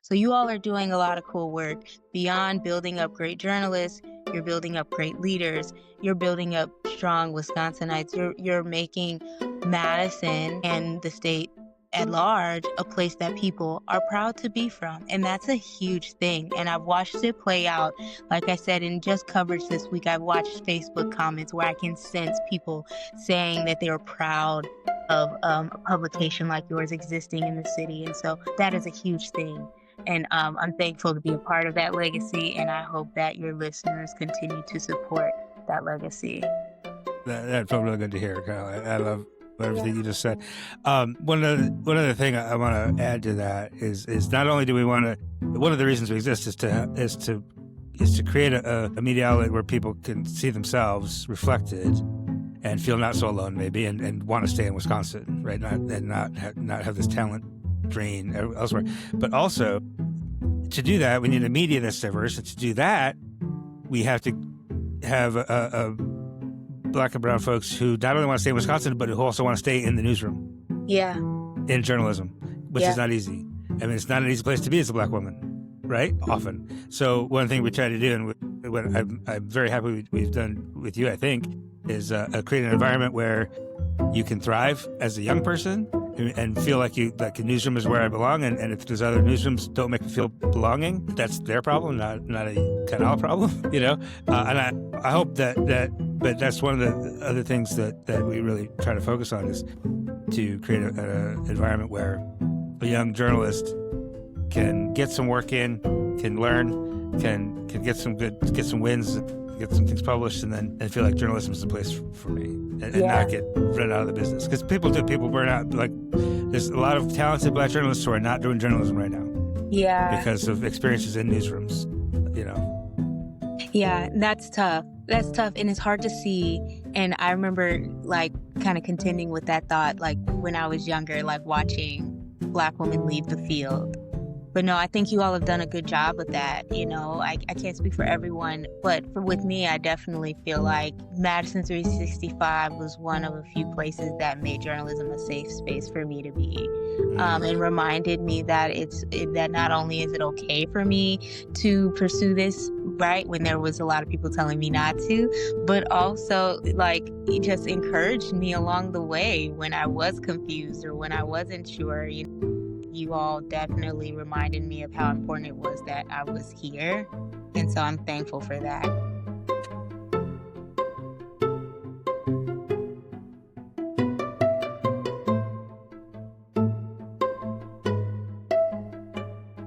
So you all are doing a lot of cool work beyond building up great journalists. You're building up great leaders. You're building up strong Wisconsinites. You're making Madison and the state at large a place that people are proud to be from. And that's a huge thing. And I've watched it play out. Like I said, in just coverage this week, I've watched Facebook comments where I can sense people saying that they're proud of a publication like yours existing in the city. And so that is a huge thing. And I'm thankful to be a part of that legacy. And I hope that your listeners continue to support that legacy. That felt really good to hear, Kyle. I love everything you just said. One other thing I want to add to that is not only do we want to, one of the reasons we exist is to create a media outlet where people can see themselves reflected and feel not so alone, maybe, and want to stay in Wisconsin, right? Not have this talent drain elsewhere. But also, to do that, we need a media that's diverse, and to do that, we have to have a Black and brown folks who not only want to stay in Wisconsin, but who also want to stay in the newsroom. Yeah. In journalism, which is not easy. I mean, it's not an easy place to be as a Black woman, right? Often. So one thing we try to do, and what I'm very happy we've done with you, I think, is create an environment where you can thrive as a young person and feel like a newsroom is where I belong. And if there's other newsrooms don't make me feel belonging, that's their problem, not a Canal problem, you know? And I hope but that's one of the other things that we really try to focus on is to create an environment where a young journalist can get some work in, can learn, can get some wins, get some things published, and feel like journalism is the place for me, and not get run out of the business. Because people burn out. Like, there's a lot of talented Black journalists who are not doing journalism right now. Yeah. Because of experiences in newsrooms, you know. Yeah, that's tough. That's tough, and it's hard to see. And I remember, like, kind of contending with that thought, like, when I was younger, like, watching Black women leave the field. But no, I think you all have done a good job with that. You know, I can't speak for everyone, but with me, I definitely feel like Madison 365 was one of a few places that made journalism a safe space for me to be, and reminded me that that not only is it okay for me to pursue this, right, when there was a lot of people telling me not to, but also, like, it just encouraged me along the way when I was confused or when I wasn't sure. You all definitely reminded me of how important it was that I was here. And so I'm thankful for that.